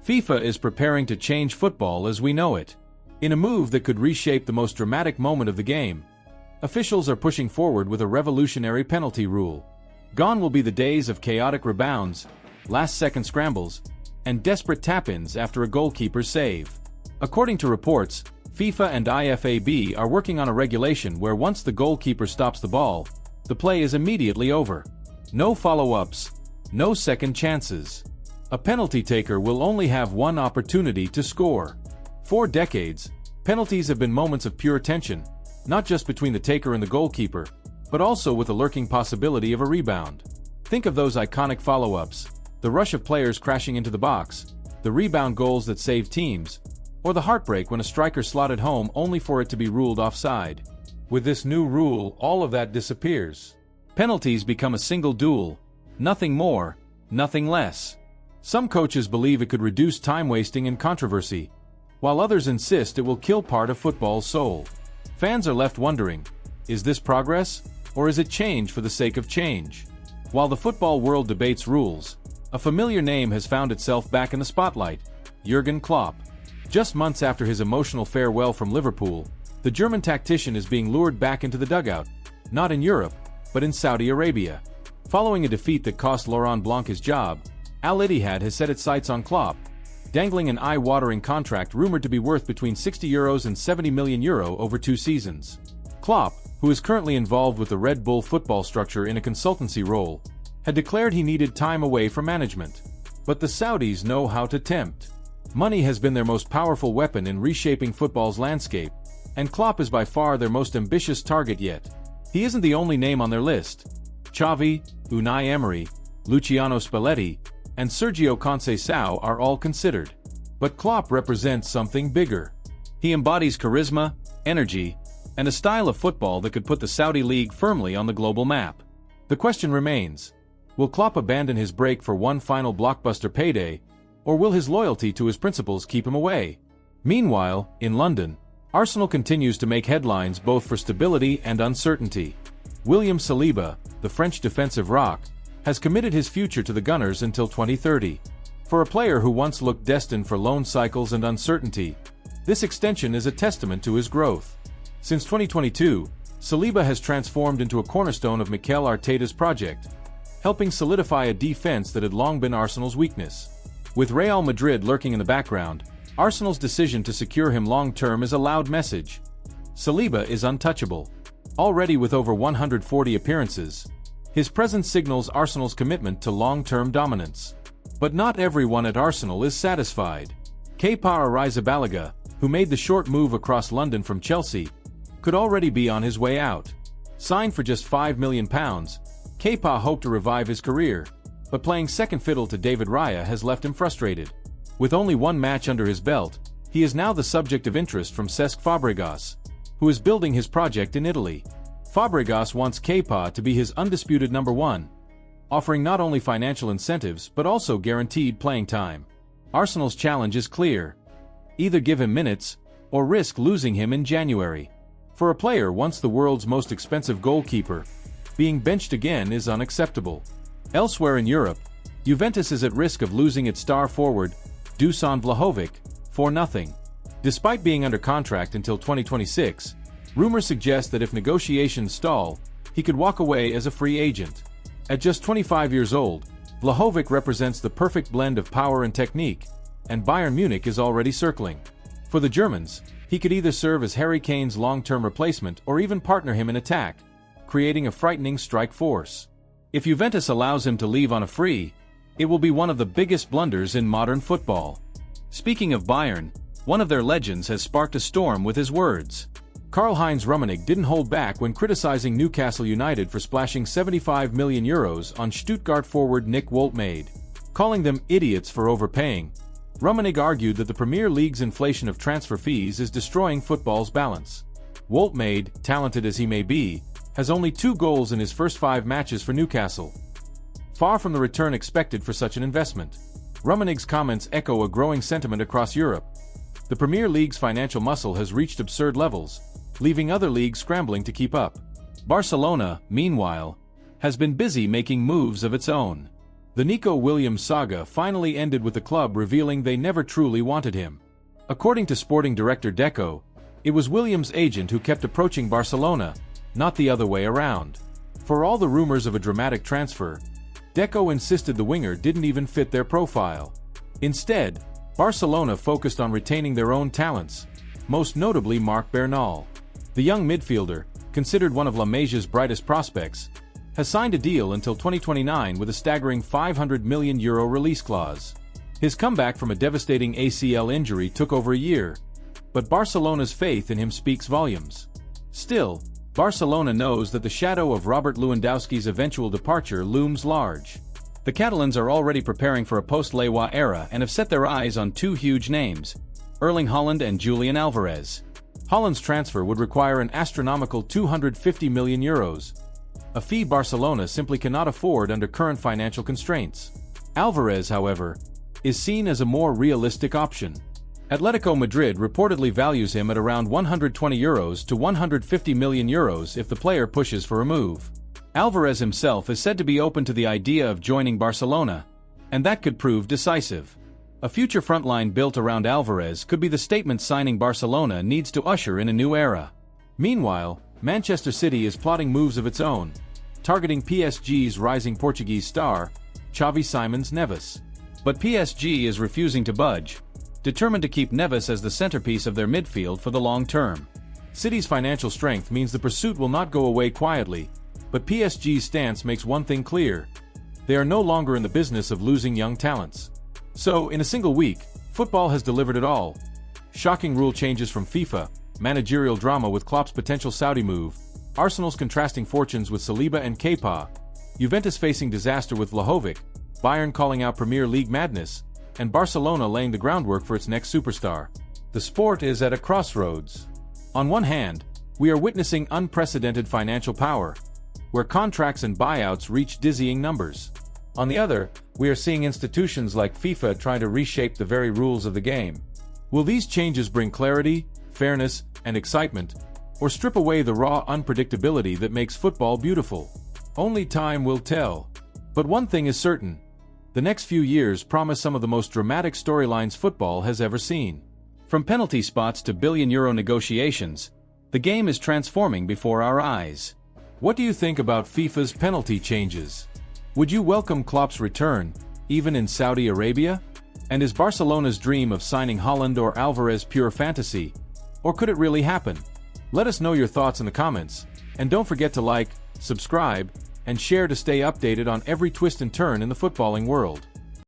FIFA is preparing to change football as we know it. In a move that could reshape the most dramatic moment of the game, officials are pushing forward with a revolutionary penalty rule. Gone will be the days of chaotic rebounds, last-second scrambles, and desperate tap-ins after a goalkeeper's save. According to reports, FIFA and IFAB are working on a regulation where once the goalkeeper stops the ball, the play is immediately over. No follow-ups, no second chances. A penalty taker will only have one opportunity to score. For decades, penalties have been moments of pure tension, not just between the taker and the goalkeeper, but also with the lurking possibility of a rebound. Think of those iconic follow-ups, the rush of players crashing into the box, the rebound goals that saved teams, or the heartbreak when a striker slotted home only for it to be ruled offside. With this new rule, all of that disappears. Penalties become a single duel, nothing more, nothing less. Some coaches believe it could reduce time wasting and controversy, while others insist it will kill part of football's soul. Fans are left wondering, is this progress, or is it change for the sake of change? While the football world debates rules, a familiar name has found itself back in the spotlight: Jurgen Klopp. Just months after his emotional farewell from Liverpool, the German tactician is being lured back into the dugout, not in Europe, but in Saudi Arabia. Following a defeat that cost Laurent Blanc his job, Al Ittihad has set its sights on Klopp, dangling an eye-watering contract rumored to be worth between €60 and €70 million over 2 seasons. Klopp, who is currently involved with the Red Bull football structure in a consultancy role, had declared he needed time away from management. But the Saudis know how to tempt. Money has been their most powerful weapon in reshaping football's landscape, and Klopp is by far their most ambitious target yet. He isn't the only name on their list. Xavi, Unai Emery, Luciano Spalletti, and Sergio Conceição are all considered. But Klopp represents something bigger. He embodies charisma, energy, and a style of football that could put the Saudi League firmly on the global map. The question remains, will Klopp abandon his break for one final blockbuster payday, or will his loyalty to his principles keep him away? Meanwhile, in London, Arsenal continues to make headlines both for stability and uncertainty. William Saliba, the French defensive rock, has committed his future to the Gunners until 2030. For a player who once looked destined for loan cycles and uncertainty, this extension is a testament to his growth. Since 2022, Saliba has transformed into a cornerstone of Mikel Arteta's project, helping solidify a defense that had long been Arsenal's weakness. With Real Madrid lurking in the background, Arsenal's decision to secure him long-term is a loud message. Saliba is untouchable. Already with over 140 appearances, his presence signals Arsenal's commitment to long-term dominance. But not everyone at Arsenal is satisfied. Kepa Arrizabalaga, who made the short move across London from Chelsea, could already be on his way out. Signed for just £5 million, Kepa hoped to revive his career, but playing second fiddle to David Raya has left him frustrated. With only one match under his belt, he is now the subject of interest from Cesc Fabregas, who is building his project in Italy. Fabregas wants Kepa to be his undisputed number one, offering not only financial incentives but also guaranteed playing time. Arsenal's challenge is clear: either give him minutes, or risk losing him in January. For a player once the world's most expensive goalkeeper, being benched again is unacceptable. Elsewhere in Europe, Juventus is at risk of losing its star forward, Dusan Vlahovic, for nothing. Despite being under contract until 2026, rumors suggest that if negotiations stall, he could walk away as a free agent. At just 25 years old, Vlahovic represents the perfect blend of power and technique, and Bayern Munich is already circling. For the Germans, he could either serve as Harry Kane's long-term replacement or even partner him in attack, creating a frightening strike force. If Juventus allows him to leave on a free, it will be one of the biggest blunders in modern football. Speaking of Bayern, one of their legends has sparked a storm with his words. Karl-Heinz Rummenigge didn't hold back when criticizing Newcastle United for splashing €75 million on Stuttgart forward Nick Woltmade. Calling them idiots for overpaying, Rummenigge argued that the Premier League's inflation of transfer fees is destroying football's balance. Woltmade, talented as he may be, has only 2 goals in his first 5 matches for Newcastle. Far from the return expected for such an investment. Rummenigge's comments echo a growing sentiment across Europe. The Premier League's financial muscle has reached absurd levels, leaving other leagues scrambling to keep up. Barcelona, meanwhile, has been busy making moves of its own. The Nico Williams saga finally ended with the club revealing they never truly wanted him. According to sporting director Deco, it was Williams' agent who kept approaching Barcelona, not the other way around. For all the rumors of a dramatic transfer, Deco insisted the winger didn't even fit their profile. Instead, Barcelona focused on retaining their own talents, most notably Marc Bernal. The young midfielder, considered one of La Masia's brightest prospects, has signed a deal until 2029 with a staggering €500 million release clause. His comeback from a devastating ACL injury took over a year, but Barcelona's faith in him speaks volumes. Still, Barcelona knows that the shadow of Robert Lewandowski's eventual departure looms large. The Catalans are already preparing for a post-Lewa era and have set their eyes on two huge names, Erling Haaland and Julian Alvarez. Haaland's transfer would require an astronomical €250 million, a fee Barcelona simply cannot afford under current financial constraints. Alvarez, however, is seen as a more realistic option. Atletico Madrid reportedly values him at around €120 to €150 million if the player pushes for a move. Alvarez himself is said to be open to the idea of joining Barcelona, and that could prove decisive. A future frontline built around Alvarez could be the statement signing Barcelona needs to usher in a new era. Meanwhile, Manchester City is plotting moves of its own, targeting PSG's rising Portuguese star, Xavi Simons Neves. But PSG is refusing to budge, determined to keep Neves as the centerpiece of their midfield for the long term. City's financial strength means the pursuit will not go away quietly, but PSG's stance makes one thing clear: they are no longer in the business of losing young talents. So, in a single week, football has delivered it all. Shocking rule changes from FIFA, managerial drama with Klopp's potential Saudi move, Arsenal's contrasting fortunes with Saliba and Kepa, Juventus facing disaster with Vlahovic, Bayern calling out Premier League madness, and Barcelona laying the groundwork for its next superstar. The sport is at a crossroads. On one hand, we are witnessing unprecedented financial power, where contracts and buyouts reach dizzying numbers. On the other, we are seeing institutions like FIFA trying to reshape the very rules of the game. Will these changes bring clarity, fairness, and excitement, or strip away the raw unpredictability that makes football beautiful? Only time will tell. But one thing is certain: the next few years promise some of the most dramatic storylines football has ever seen. From penalty spots to billion-euro negotiations, the game is transforming before our eyes. What do you think about FIFA's penalty changes? Would you welcome Klopp's return, even in Saudi Arabia? And is Barcelona's dream of signing Haaland or Alvarez pure fantasy? Or could it really happen? Let us know your thoughts in the comments, and don't forget to like, subscribe, and share to stay updated on every twist and turn in the footballing world.